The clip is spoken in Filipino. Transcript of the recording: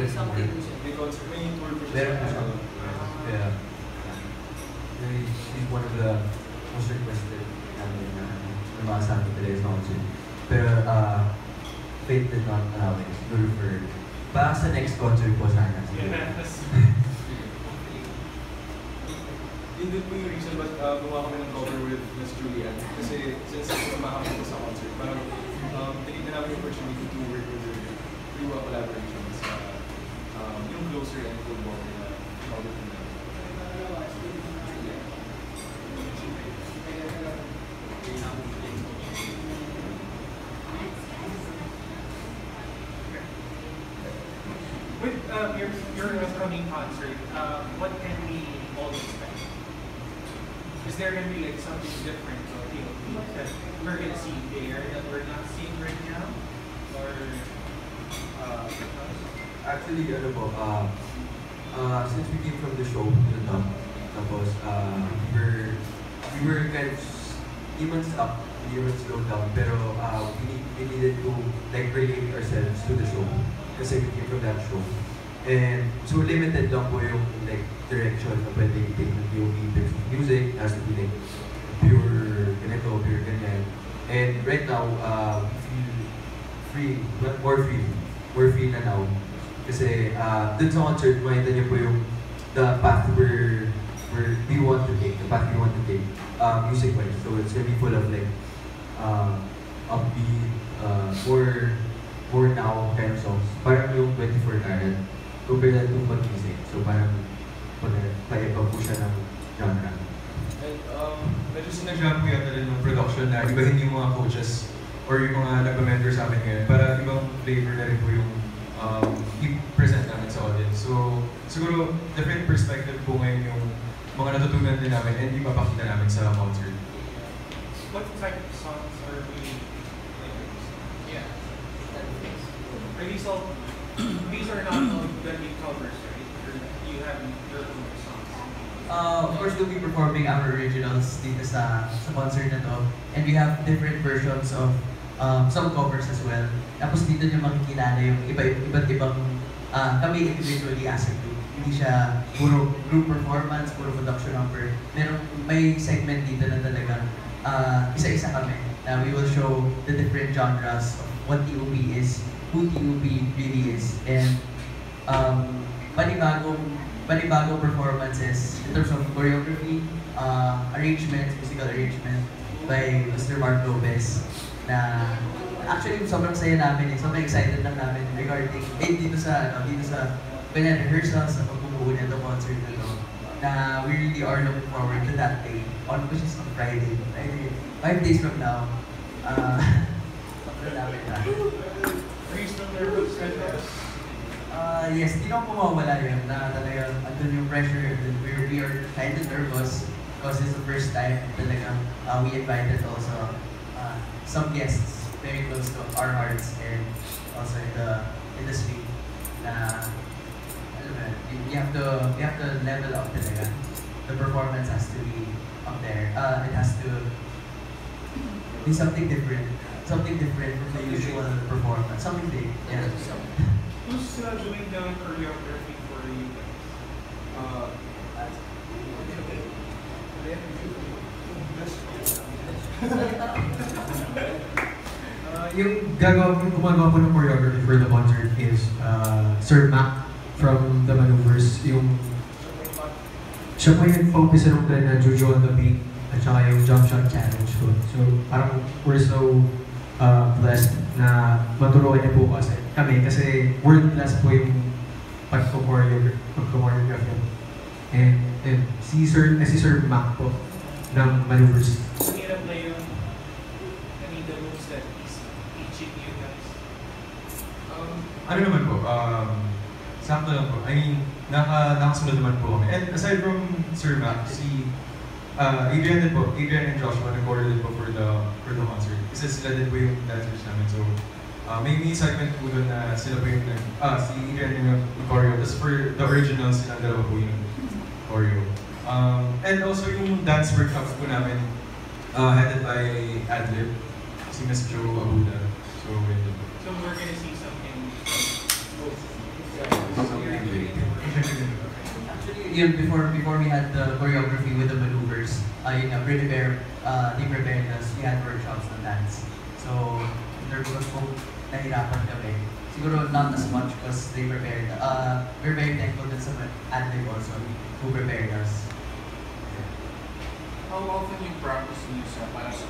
bit more. Because may tour po Meron siya po sa siya. Yeah. He's one of the most requested namin na lumakasama talaga sa concert. Pero fate did not allow it. Lure for baka sa next concert po sana. Yes. Yun din po yung reason ba't gumawa kami ng cover with Miss Julian. Kasi since sumama kami sa concert, parang tinignan namin yung opportunity to work with her through a collaboration sa yung Closer and Football na cover ko na. With your upcoming concert, what can we all expect? Is there going to be like something different or that we're going to see there that we're not seeing right now? Or Actually, ano po, since we came from the show, the dub, tapos we were kind of, hindi man stop, hindi man slow down, pero we needed to like relate ourselves to the show. Kasi we came from that show. And so limited lang po yung like direction na pwede i-take ng POV in terms of music, has to be like pure ganito, pure ganyan. And right now, we feel free, more free na now. Kasi dun sa concert, makita niyo po yung the path we want to take, music-wise. So it's gonna be full of like upbeat, more now kind of songs. Parang yung 24 Karat, compared that to pag-music. So parang paiba po siya ng genre. And medyo sinadya po yata rin ng production na ibahin yung mga coaches or yung mga nagpa-mentor sa amin ngayon para ibang flavor na rin po yung i-present namin sa audience. So siguro different perspective po ngayon yung mga natutunan din namin and ipapakita namin sa concert. what type of songs are we like? Yeah. Are these all? These are not all going to be covers, right? You have your own songs. Of course, we'll be performing our originals dito sa concert na to. And we have different versions of some covers as well. Tapos dito nyo makikilala yung iba't ibang kami individually as a group. Hindi siya puro group performance, puro production number. May segment dito na talagang isa-isa kami. We will show the different genres of what TOP is, who TOP really is, and panibagong performances in terms of choreography, arrangement, musical arrangement by Mr. Mark Lopez. Na actually sobrang saya namin sobrang excited lang namin regarding dito sa rehearsals sa pagbubuo nito concert na to, na we really are looking forward to that day which is on Friday. 5 days from now. Sobrang namin na. Are you still nervous, Pedro? Yes, di naman pumawala yun na talagang andun yung pressure. We are kind of nervous because it's the first time talagang we invited also some guests very close to our hearts and also in the industry na alam mo, you have to level up talaga. The performance has to be up there. It has to be something different from the usual performance. Something big. Yeah. Who's doing the choreography for you Yung gumagawa po ng choreography for the concert is Sir Mac from The Maneuvers. Siya po yung focus ng plan na Juju on the Beat at saka yung jump shot challenge ko. So parang we're so blessed na maturuan niya po kami kasi world class po yung pag-choreograph niya. And si Sir Mac po ng Maneuvers. Hirap na yung the moves that he's teaching you guys. Ano naman po, sakto lang po. I mean, nakasunod naman po kami. And aside from Sir Mac, si Adrian and Joshua nag-choreo din po for the concert. Kasi sila din po yung dancers namin. So, may segment po doon na sila po yung si Adrian yung choreo. Tapos for the original, silang dalawa po yung choreo. And also yung dance workshops po namin, headed by Adlib, si Miss Jo Abuda. So, So we're gonna see something both. Actually, yun, before we had the choreography with the maneuvers, yun nga, they prepared us, we had workshops on dance. So, in terms of kung nahirapan kami, siguro not as much because they prepared, we're very thankful din sa adlib also, who prepared us. How often you practice niyo sa para sa